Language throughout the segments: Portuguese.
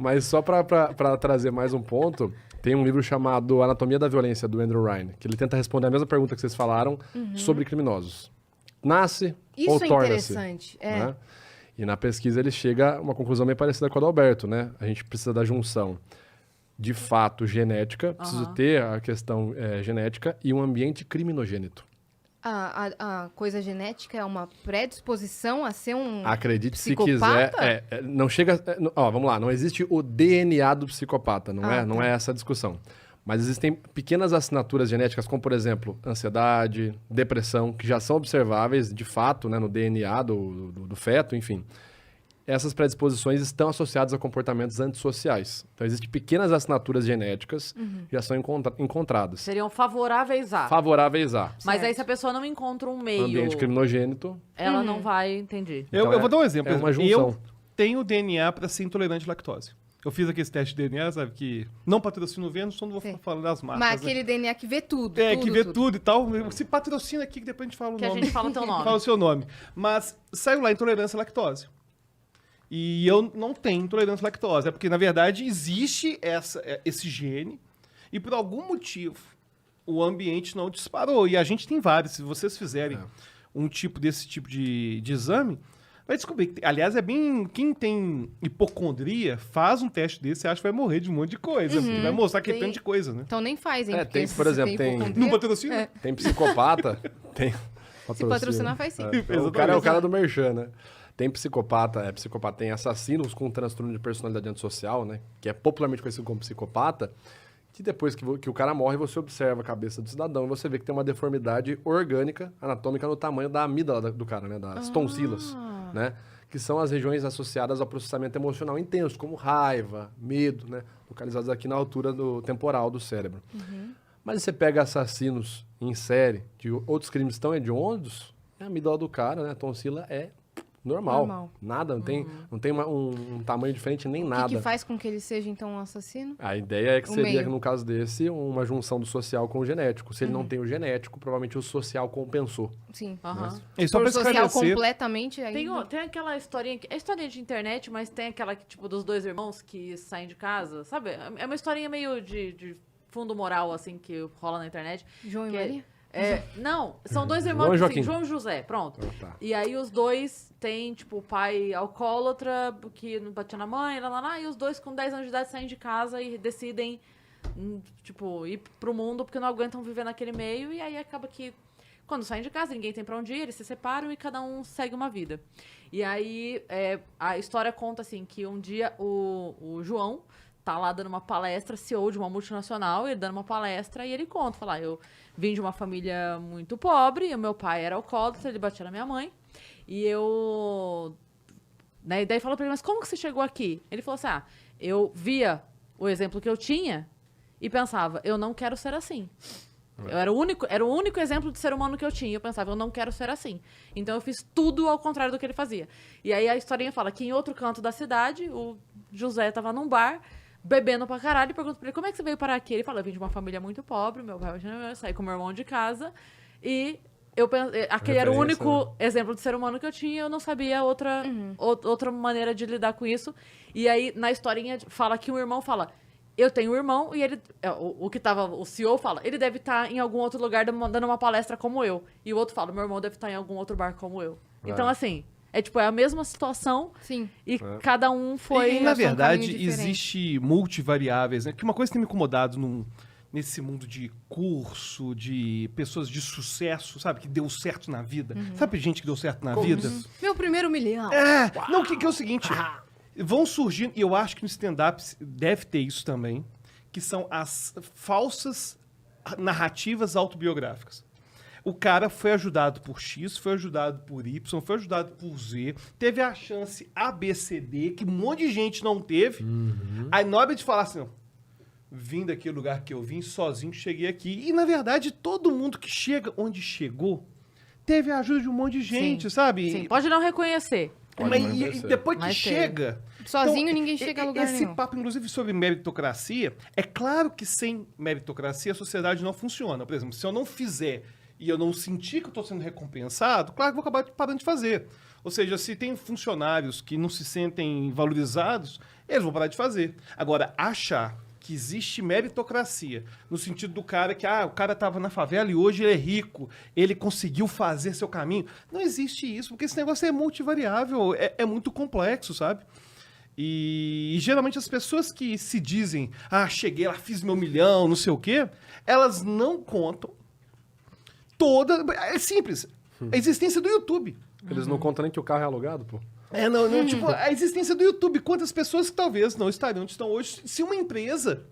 Mas só pra trazer mais um ponto, tem um livro chamado Anatomia da Violência, do Andrew Ryan, que ele tenta responder a mesma pergunta que vocês falaram sobre criminosos. Nasce ou Isso é torna-se? interessante. Né? E na pesquisa ele chega a uma conclusão bem parecida com a do Alberto, né? A gente precisa da junção de fato genética, precisa ter a questão genética e um ambiente criminogênito. A coisa genética é uma predisposição a ser um Acredite psicopata? se quiser. Não chega. Vamos lá, não existe o DNA do psicopata, não é? Não é essa a discussão. Mas existem pequenas assinaturas genéticas, como, por exemplo, ansiedade, depressão, que já são observáveis, de fato, né, no DNA do feto, enfim. Essas predisposições estão associadas a comportamentos antissociais. Então, existem pequenas assinaturas genéticas que já são encontradas. Seriam favoráveis a. Favoráveis a. Mas aí, se a pessoa não encontra um meio, Ambiente criminogênito. ela não vai, entendi. Então eu vou dar um exemplo. é uma junção. Eu tenho DNA para ser intolerante à lactose. Eu fiz aquele teste de DNA, sabe, que não patrocina o Vênus, só não vou falar das marcas. Mas né? aquele DNA que vê tudo. Que vê tudo e tal. Se patrocina aqui, que depois a gente fala o Que nome. a gente fala teu nome. Fala o seu nome. Mas saiu lá intolerância à lactose. E eu não tenho intolerância à lactose. É porque, na verdade, existe esse gene e, por algum motivo, o ambiente não disparou. E a gente tem vários. Se vocês fizerem desse tipo de exame, vai descobrir que, aliás, quem tem hipocondria, faz um teste desse e acha que vai morrer de um monte de coisa. Porque vai mostrar que é tanto de coisa, né? Então nem fazem. porque tem, se por você exemplo, tem- hipocondria, Não patrocina? Tem psicopata, tem... Se patrocinar, faz sim. O cara é o cara do merchan, né? Tem psicopata, tem assassinos com transtorno de personalidade antissocial, né? Que é popularmente conhecido como psicopata, que depois que o cara morre, você observa a cabeça do cidadão e você vê que tem uma deformidade orgânica, anatômica, no tamanho da amígdala do cara, né? Das tonsilas, né? Que são as regiões associadas ao processamento emocional intenso, como raiva, medo, né? Localizadas aqui na altura do temporal do cérebro. Mas você pega assassinos em série de outros crimes tão hediondos, a amígdala do cara, né? A tonsila é normal. Nada, não tem um tamanho diferente nem O nada. que faz com que ele seja, então, um assassino? A ideia é que O seria, meio. no caso desse, uma junção do social com o genético. Se ele não tem o genético, provavelmente o social compensou. Sim. E só Por pra social esclarecer, completamente aí. Tem aquela historinha, é historinha de internet, mas tem aquela que, tipo, dos dois irmãos que saem de casa, sabe? É uma historinha meio de fundo moral, assim, que rola na internet. João e que Maria? não, são dois João irmãos, e assim, Joaquim. João e José, pronto. Tá. E aí os dois têm, tipo, o pai alcoólatra, que não batia na mãe, e os dois com 10 anos de idade saem de casa e decidem, tipo, ir pro mundo porque não aguentam viver naquele meio, e aí acaba que quando saem de casa, ninguém tem pra onde ir, eles se separam e cada um segue uma vida. E aí a história conta, assim, que um dia o João tá lá dando uma palestra, CEO de uma multinacional, ele dando uma palestra, e ele conta, fala, eu vim de uma família muito pobre, o meu pai era alcoólatra, ele batia na minha mãe, e eu... Né, e daí falou pra ele, mas como que você chegou aqui? Ele falou assim, eu via o exemplo que eu tinha e pensava, eu não quero ser assim. Era o único exemplo de ser humano que eu tinha. Eu pensava, eu não quero ser assim. Então eu fiz tudo ao contrário do que ele fazia. E aí a historinha fala que em outro canto da cidade, o José tava num bar, bebendo pra caralho, e pergunta pra ele, como é que você veio parar aqui? Ele fala, eu vim de uma família muito pobre, meu pai saí com meu irmão de casa, e aquele era o Referência, único exemplo de ser humano que eu tinha, eu não sabia outra maneira de lidar com isso. E aí, na historinha, fala que um irmão fala, eu tenho um irmão, e ele, o CEO fala, ele deve estar em algum outro lugar dando uma palestra como eu. E o outro fala, meu irmão deve estar em algum outro bar como eu. Então, assim... é a mesma situação. Sim. E cada um foi... E, na achou um verdade, caminho diferente. existe multivariáveis, né? Que uma coisa que tem me incomodado nesse mundo de curso, de pessoas de sucesso, sabe? Que deu certo na vida. Sabe gente que deu certo na vida? Meu primeiro milhão. Não, que é o seguinte, vão surgindo, e eu acho que no stand-up deve ter isso também, que são as falsas narrativas autobiográficas. O cara foi ajudado por X, foi ajudado por Y, foi ajudado por Z, teve a chance A, B, C, D, que um monte de gente não teve. Aí na hora de falar assim, ó, vim daquele lugar que eu vim, sozinho cheguei aqui. E na verdade, todo mundo que chega onde chegou, teve a ajuda de um monte de gente, sabe? Sim, pode não reconhecer. E depois que Mas chega... Sozinho ninguém chega a lugar esse nenhum. papo, inclusive, sobre meritocracia, é claro que sem meritocracia a sociedade não funciona. Por exemplo, se eu não fizer e eu não sentir que eu estou sendo recompensado, claro que eu vou acabar parando de fazer. Ou seja, se tem funcionários que não se sentem valorizados, eles vão parar de fazer. Agora, achar que existe meritocracia, no sentido do cara que, o cara estava na favela e hoje ele é rico, ele conseguiu fazer seu caminho. Não existe isso, porque esse negócio é multivariável, é muito complexo, sabe? E geralmente as pessoas que se dizem, cheguei lá, fiz meu milhão, não sei o quê, elas não contam é simples, a existência do YouTube. Eles não contam nem que o carro é alugado, pô. Tipo, a existência do YouTube. Quantas pessoas que talvez não estariam onde estão hoje se uma empresa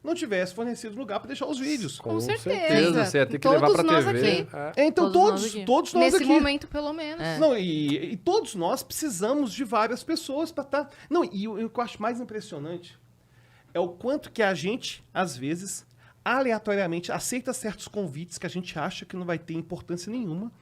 não tivesse fornecido lugar para deixar os vídeos. Com certeza. Você ia ter que Todos levar pra nós TV. aqui. Então, todos nós Nesse aqui. momento, pelo menos. Não, e todos nós precisamos de várias pessoas para estar... Não, e o que eu acho mais impressionante é o quanto que a gente, às vezes, aleatoriamente, aceita certos convites que a gente acha que não vai ter importância nenhuma.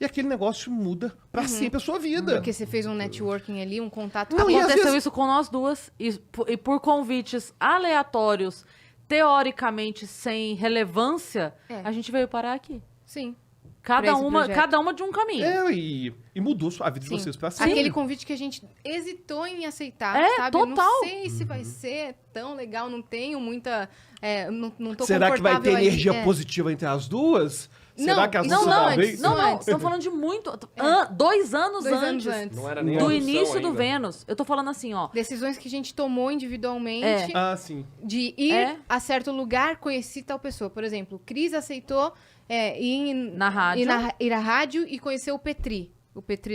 E aquele negócio muda pra sempre a sua vida. Porque você fez um networking ali, um contato. Não, e às Aconteceu vezes- isso com nós duas, e por convites aleatórios, teoricamente sem relevância, a gente veio parar aqui. Sim. Cada Pra esse uma, projeto. cada uma de um caminho. E mudou a vida de Sim. vocês pra sempre. Aquele convite que a gente hesitou em aceitar, sabe? total. Eu não sei se vai ser tão legal, não tenho muita... não tô Será que vai ter confortável ali. energia positiva entre as duas? Será Não, que as não, duas não, vão antes. bem? Não, Não, estamos falando de muito... 2 anos 2 antes. anos antes. Não era nem Do audição início do ainda. Vênus. Eu tô falando assim, ó. Decisões que a gente tomou individualmente Sim. de ir É. a certo lugar, conhecer tal pessoa. Por exemplo, o Cris aceitou ir Na rádio. ir à rádio e conhecer o Petri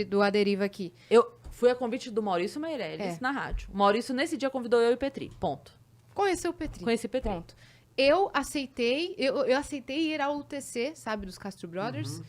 do A Deriva aqui. Eu fui a convite do Maurício Meirelles É. na rádio. O Maurício, nesse dia, convidou eu e Petri. Ponto. Conhecer o Petri. Conheci Petri. Ponto. Eu aceitei ir ao UTC, sabe, dos Castro Brothers,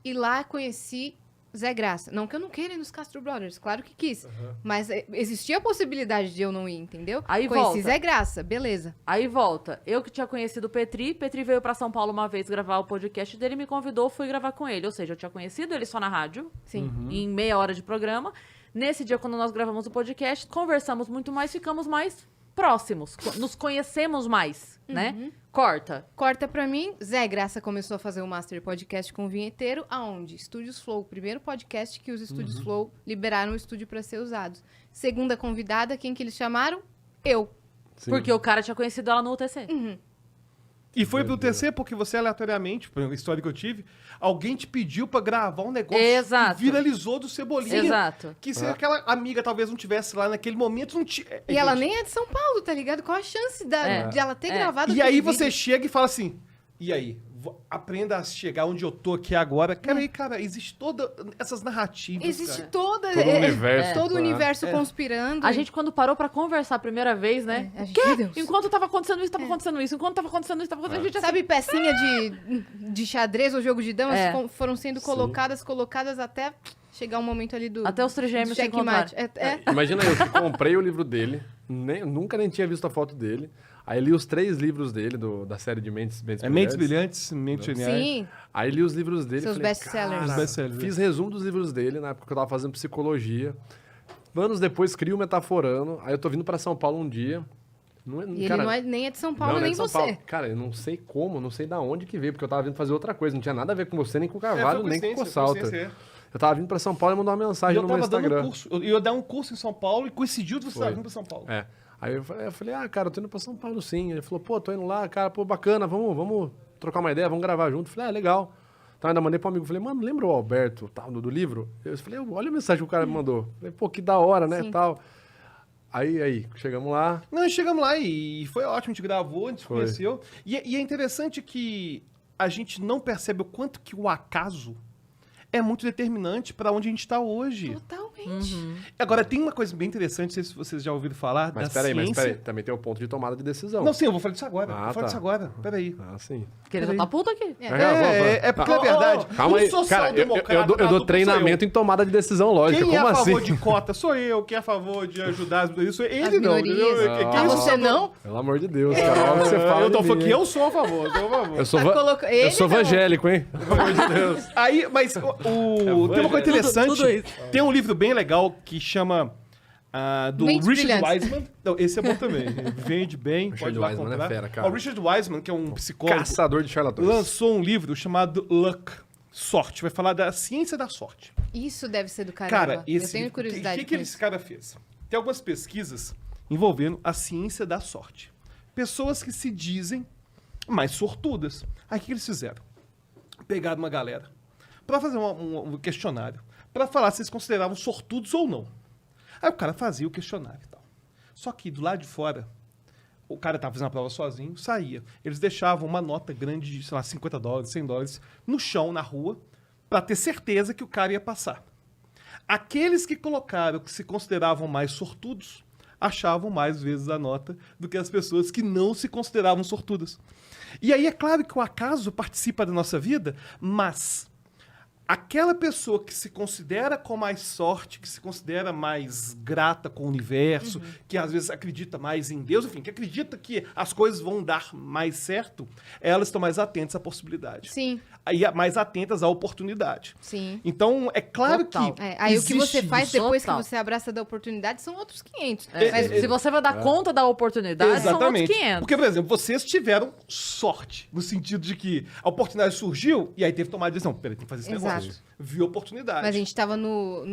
e lá conheci Zé Graça. Não que eu não queira ir nos Castro Brothers, claro que quis. Mas existia a possibilidade de eu não ir, entendeu? Aí conheci volta. Zé Graça, beleza. Aí volta. Eu que tinha conhecido o Petri. Petri veio pra São Paulo uma vez gravar o podcast dele, me convidou, fui gravar com ele. Ou seja, eu tinha conhecido ele só na rádio, Sim. em meia hora de programa. Nesse dia, quando nós gravamos o podcast, conversamos muito mais, ficamos mais próximos. Nos conhecemos mais, né? Corta. Corta pra mim, Zé Graça começou a fazer o Master Podcast com o Vinheteiro, aonde? Estúdios Flow, o primeiro podcast que os Estúdios Flow liberaram o estúdio pra ser usados. Segunda convidada, quem que eles chamaram? Eu. Sim. Porque o cara tinha conhecido ela no UTC. E foi pro TC porque você, aleatoriamente, pela história que eu tive, alguém te pediu pra gravar um negócio Exato. que viralizou do Cebolinha. Exato. Que se aquela amiga talvez não tivesse lá naquele momento, não tinha... E ela nem é de São Paulo, tá ligado? Qual a chance de ela ter gravado E aquele aí você vídeo? chega e fala assim, e aí? Aprenda a chegar onde eu tô aqui agora. Cara, existe todas essas narrativas, Existe cara. Todo o universo. todo o É. universo conspirando. A gente, quando parou pra conversar a primeira vez, né? a gente, Quê? meu Deus. Enquanto tava acontecendo isso, tava acontecendo isso. Enquanto tava acontecendo isso, tava acontecendo isso. A gente Sabe pecinha de xadrez ou jogo de damas É. foram sendo colocadas até chegar um momento ali do Até os trigêmeos se checkmate. encontrarem. Imagina eu que comprei o livro dele, nunca nem tinha visto a foto dele. Aí li os 3 livros dele, da série de Mentes Mentes Brilhantes, Mentes Geniais. Sim, Aí li os livros dele. Seus falei, best-sellers. "Cara", Os best-sellers. Fiz resumo dos livros dele, na época que eu tava fazendo psicologia. Anos depois, crio o Metaforando. Aí eu tô vindo pra São Paulo um dia. Não é, e cara, ele nem é de São Paulo, não é nem de São você. Paulo. Cara, eu não sei como, não sei da onde que veio, porque eu tava vindo fazer outra coisa. Não tinha nada a ver com você, nem com o Carvalho, nem com o Cossalta. Eu tava vindo pra São Paulo e mandou uma mensagem Eu no meu tava dando Instagram. um curso, eu ia dar um curso em São Paulo e coincidiu de você Foi. estar vindo pra São Paulo. É. Aí eu falei, cara, eu tô indo pra São Paulo sim. Ele falou, pô, tô indo lá, cara, pô, bacana, vamos trocar uma ideia, vamos gravar junto. Eu falei, legal. Então ainda mandei pro amigo, falei, mano, lembra o Alberto, tal, do livro? Eu falei, olha a mensagem que o cara me mandou. Eu falei, pô, que da hora, né, Sim. tal. Aí, chegamos lá. Não, chegamos lá e foi ótimo, a gente gravou, a gente se Foi. conheceu. E é interessante que a gente não percebe o quanto que o acaso é muito determinante para onde a gente está hoje. Totalmente. Agora, tem uma coisa bem interessante, não sei se vocês já ouviram falar, Mas da peraí, ciência. também tem o ponto de tomada de decisão. Não, sim, eu vou falar disso agora. Ah, vou falar tá. disso agora. Peraí. Ah, sim. Porque ele já tá puto aqui. É porque, na verdade, Calma aí, cara, eu dou treinamento em tomada de decisão lógica. Quem é Como a favor assim? de cota sou eu, quem é a favor de ajudar as minorias sou ele, As não. minorias. entendeu? Ah. Quem Ah, sou você eu? não? Pelo amor de Deus, cara. Olha o que você fala. Eu tô de falando mim, que hein? eu sou a favor, eu sou a favor. Eu sou, Ele eu sou não. evangélico, hein? Pelo amor de Deus. Aí, mas tem uma coisa interessante. Tudo isso. Tem um livro bem legal que chama do Mentes Richard Brilhantes. Wiseman. Não, esse é bom também. Vende bem, Richard pode ir lá Wiseman é comprar. fera, cara. O Richard Wiseman, que é um psicólogo, Caçador de charlatões. lançou um livro chamado Luck, Sorte. Vai falar da ciência da sorte. Isso deve ser do caramba. Cara, eu tenho curiosidade o que com esse isso. cara fez? Tem algumas pesquisas envolvendo a ciência da sorte. Pessoas que se dizem mais sortudas. Aí o que eles fizeram? Pegaram uma galera para fazer um questionário, para falar se eles consideravam sortudos ou não. Aí o cara fazia o questionário e tal. Só que do lado de fora, o cara estava fazendo a prova sozinho, saía. Eles deixavam uma nota grande de, sei lá, $50, $100 no chão, na rua, para ter certeza que o cara ia passar. Aqueles que colocaram que se consideravam mais sortudos achavam mais vezes a nota do que as pessoas que não se consideravam sortudas. E aí é claro que o acaso participa da nossa vida, mas aquela pessoa que se considera com mais sorte, que se considera mais grata com o universo, que às vezes acredita mais em Deus, enfim, que acredita que as coisas vão dar mais certo, elas estão mais atentas à possibilidade. Sim, Aí mais atentas à oportunidade. sim. Então, é claro Total. que Aí o que você existe faz isso. depois Total. que você abraça da oportunidade são outros 500. Mas se você vai dar conta da oportunidade, são outros 500. Porque, por exemplo, vocês tiveram sorte, no sentido de que a oportunidade surgiu e aí teve que tomar a decisão. Peraí, tem que fazer esse Exato. negócio. Viu a oportunidade. Mas a gente tava no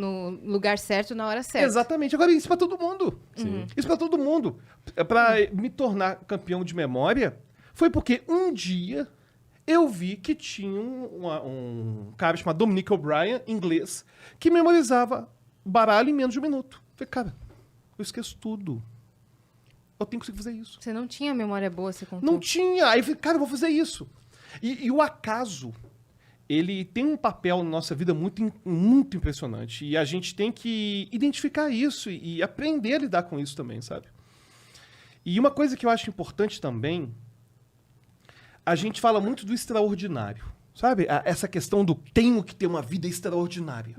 lugar certo na hora certa. Exatamente. Agora, isso pra todo mundo. Isso pra todo mundo. Pra me tornar campeão de memória, foi porque um dia eu vi que tinha um cara chamado Dominic O'Brien, inglês, que memorizava baralho em menos de um minuto. Falei, cara, eu esqueço tudo. Eu tenho que conseguir fazer isso. Você não tinha memória boa, você contou. Não tinha. Aí eu falei, cara, eu vou fazer isso. E o acaso, ele tem um papel na nossa vida muito impressionante. E a gente tem que identificar isso e aprender a lidar com isso também, sabe? E uma coisa que eu acho importante também, a gente fala muito do extraordinário, sabe? Essa questão do tenho que ter uma vida extraordinária.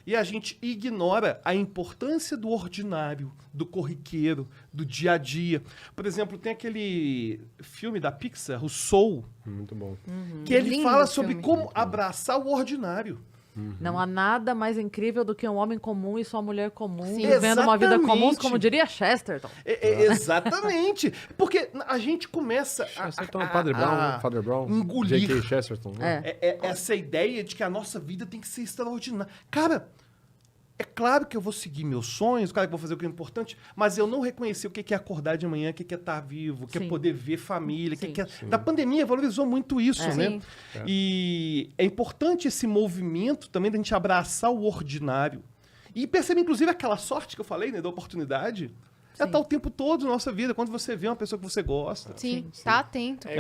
E a gente ignora a importância do ordinário, do corriqueiro, do dia a dia. Por exemplo, tem aquele filme da Pixar, o Soul, Muito bom. que ele Lindo fala o sobre filme. como abraçar o ordinário. Não há nada mais incrível do que um homem comum e sua mulher comum Sim. vivendo uma vida comum, Exatamente. como diria Chesterton. Exatamente. Porque a gente começa Chesterton, Padre Brown, Father Brown, engolir. J.K. Chesterton. Né? Essa ideia de que a nossa vida tem que ser extraordinária. Cara, é claro que eu vou seguir meus sonhos, claro que eu vou fazer o que é importante, mas eu não reconheci o que é acordar de manhã, o que é estar vivo, o que é Sim. poder ver família. Sim. Da pandemia valorizou muito isso, né? Sim. E é importante esse movimento também da gente abraçar o ordinário. E perceber, inclusive, aquela sorte que eu falei, né, da oportunidade. Ela tá o tempo todo na nossa vida, quando você vê uma pessoa que você gosta. Sim, tá atento. É